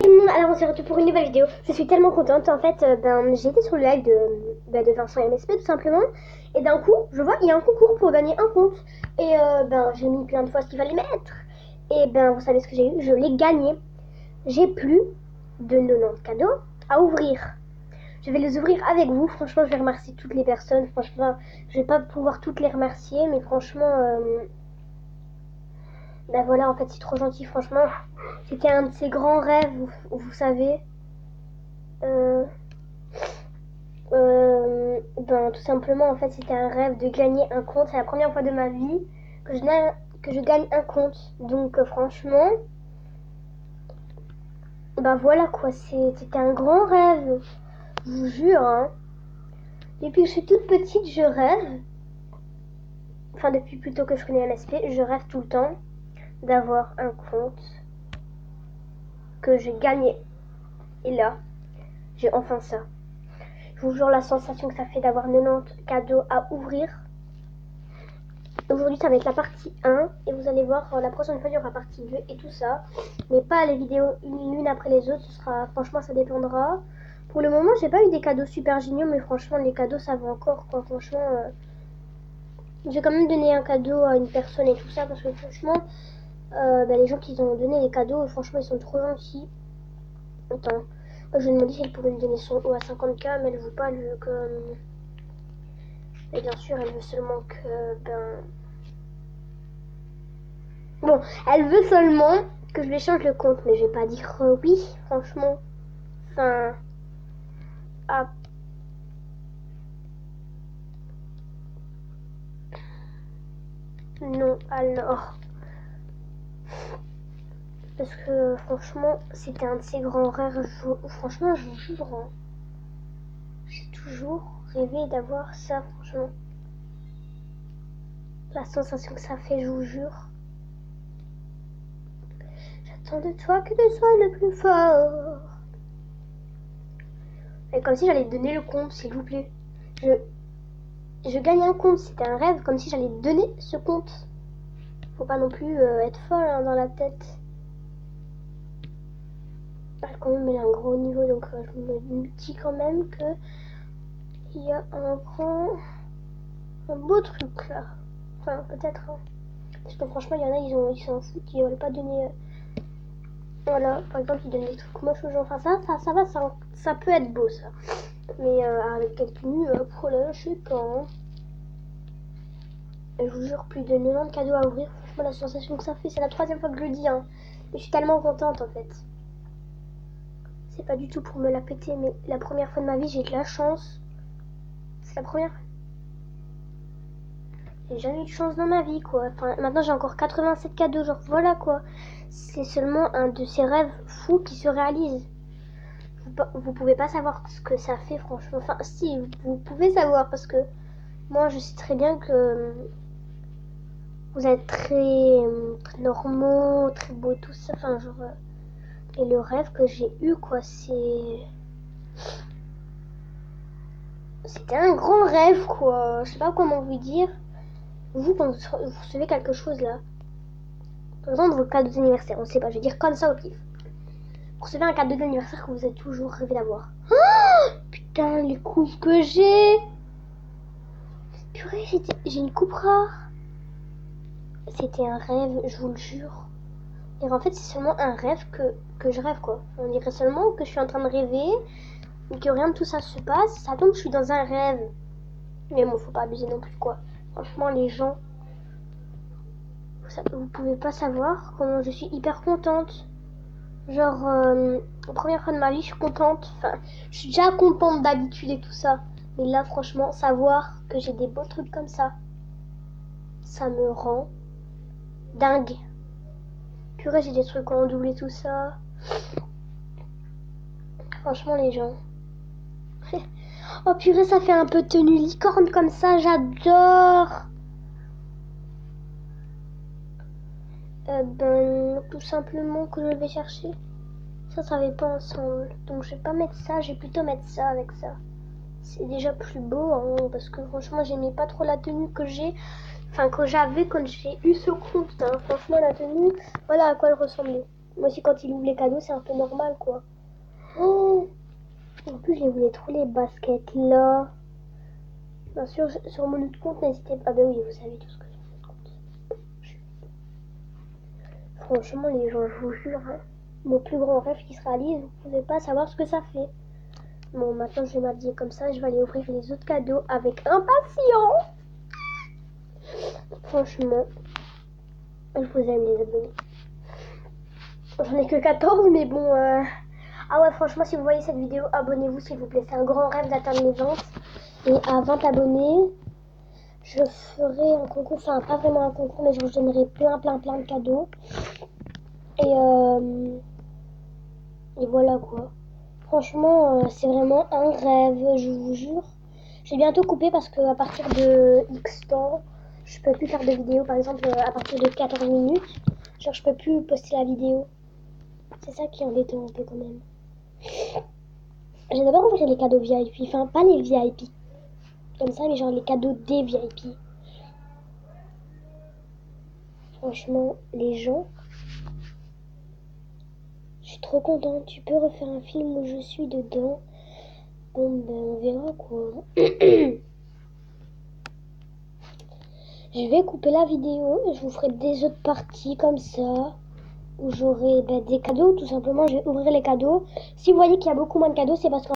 Tout le monde, alors on se retrouve pour une nouvelle vidéo. Je suis tellement contente. En fait, j'ai été sur le live de Vincent MSP tout simplement. Et d'un coup, je vois il y a un concours pour gagner un compte. Et j'ai mis plein de fois ce qu'il fallait mettre. Et vous savez ce que j'ai eu? Je l'ai gagné. J'ai plus de 90 cadeaux à ouvrir. Je vais les ouvrir avec vous. Franchement, je vais remercier toutes les personnes. Franchement, je vais pas pouvoir toutes les remercier, mais franchement, voilà, en fait, c'est trop gentil. Franchement, c'était un de ces grands rêves, vous savez. Tout simplement, en fait, c'était un rêve de gagner un compte. C'est la première fois de ma vie que je gagne un compte. Donc, franchement, voilà quoi. C'était un grand rêve. Je vous jure, hein. Depuis que je suis toute petite, je rêve. Enfin, depuis plutôt que je connais MSP, je rêve tout le temps d'avoir un compte que j'ai gagné. Et là, j'ai enfin ça. Je vous jure la sensation que ça fait d'avoir 90 cadeaux à ouvrir. Aujourd'hui, ça va être la partie 1 et vous allez voir la prochaine fois, il y aura partie 2 et tout ça. Mais pas les vidéos l'une après les autres. Ce sera, franchement, ça dépendra. Pour le moment, j'ai pas eu des cadeaux super géniaux, mais franchement, les cadeaux, ça va encore, quoi. Franchement, j'ai quand même donné un cadeau à une personne et tout ça parce que franchement, les gens qui ont donné les cadeaux, franchement, ils sont trop gentils. Attends, je lui ai demandé si elle pouvait me donner son haut à 50K, mais elle veut pas, elle veut que... Et bien sûr, elle veut seulement que, Bon, elle veut seulement que je lui échange le compte, mais je vais pas dire oui, franchement. Enfin... Ah. Non, alors... Parce que, franchement, c'était un de ces grands rêves. Franchement, je vous jure, hein, j'ai toujours rêvé d'avoir ça, franchement. La sensation que ça fait, je vous jure. J'attends de toi que tu sois le plus fort. Et comme si j'allais donner le compte, s'il vous plaît. Je gagne un compte, c'était un rêve, comme si j'allais donner ce compte. Faut pas non plus être folle hein, dans la tête. Quand même, elle a un gros niveau, donc je me dis quand même que il y a un beau truc là. Enfin, peut-être. Hein. Parce que franchement, il y en a, ils s'en foutent, ils veulent pas donner. Voilà, par exemple, ils donnent des trucs moches aux gens. Enfin, ça va, ça peut être beau ça. Mais avec quelle tenue, oh là, je sais pas. Hein. Je vous jure, plus de 90 cadeaux à ouvrir. Franchement, la sensation que ça fait, c'est la 3e fois que je le dis. Hein. Mais je suis tellement contente en fait. C'est pas du tout pour me la péter, mais la première fois de ma vie, j'ai de la chance. C'est la première fois. J'ai jamais eu de chance dans ma vie, quoi. Enfin, maintenant, j'ai encore 87 cadeaux, genre voilà, quoi. C'est seulement un de ces rêves fous qui se réalisent. Vous pouvez pas savoir ce que ça fait, franchement. Enfin, si, vous pouvez savoir, parce que moi, je sais très bien que vous êtes très normaux, très beaux, tout ça. Enfin, genre... et le rêve que j'ai eu, quoi, c'était un grand rêve, quoi. Je sais pas comment vous dire. Vous, quand vous recevez quelque chose, là, par exemple, vos cadeaux d'anniversaire, on sait pas, je vais dire comme ça au pif. Vous recevez un cadeau d'anniversaire que vous avez toujours rêvé d'avoir. Oh putain, les coupes que j'ai. Purée, j'ai une coupe rare. C'était un rêve, je vous le jure. Et en fait, c'est seulement un rêve que je rêve, quoi. On dirait seulement que je suis en train de rêver, et que rien de tout ça se passe. Ça tombe, je suis dans un rêve. Mais bon, faut pas abuser non plus, quoi. Franchement, les gens, vous pouvez pas savoir comment je suis hyper contente. Genre, la première fois de ma vie, je suis contente. Enfin, je suis déjà contente d'habitude et tout ça. Mais là, franchement, savoir que j'ai des beaux trucs comme ça me rend dingue. Purée, j'ai des trucs en double et tout ça. Franchement, les gens. Oh purée, ça fait un peu tenue licorne comme ça, j'adore. Tout simplement que je vais chercher. Ça va pas ensemble. Donc je vais pas mettre ça, je vais plutôt mettre ça avec ça. C'est déjà plus beau, hein, parce que franchement, j'aimais pas trop la tenue que j'ai. Enfin, que j'avais quand j'ai eu ce compte. Hein. Franchement, la tenue, voilà à quoi elle ressemblait. Moi aussi, quand il ouvre les cadeaux, c'est un peu normal, quoi. Oh, en plus, je voulais trop les baskets là. Bien sûr, sur mon autre compte, n'hésitez pas. Ah ben oui, vous savez tout ce que c'est mon compte. Franchement, les gens, je vous jure, hein, mon plus grand rêve qui se réalise, vous pouvez pas savoir ce que ça fait. Bon, maintenant, je vais m'habiller comme ça. Je vais aller ouvrir les autres cadeaux avec impatience. Franchement, je vous aime les abonnés. J'en ai que 14, mais bon. Ah ouais, franchement, si vous voyez cette vidéo, abonnez-vous s'il vous plaît. C'est un grand rêve d'atteindre les 20. Et à 20 abonnés, je ferai un concours. Enfin, pas vraiment un concours, mais je vous donnerai plein de cadeaux. Et voilà quoi. Franchement, c'est vraiment un rêve, je vous jure. J'ai bientôt coupé parce qu'à partir de X temps, je peux plus faire de vidéo. Par exemple, à partir de 14 minutes, genre je peux plus poster la vidéo. C'est ça qui est embêtant un peu quand même. J'ai d'abord ouvrir les cadeaux VIP. Enfin, pas les VIP. Comme ça, mais genre les cadeaux des VIP. Franchement, les gens... Je suis trop contente. Tu peux refaire un film où je suis dedans. Bon, ben on verra quoi. Je vais couper la vidéo et je vous ferai des autres parties comme ça. Où j'aurai des cadeaux, tout simplement. Je vais ouvrir les cadeaux. Si vous voyez qu'il y a beaucoup moins de cadeaux, c'est parce que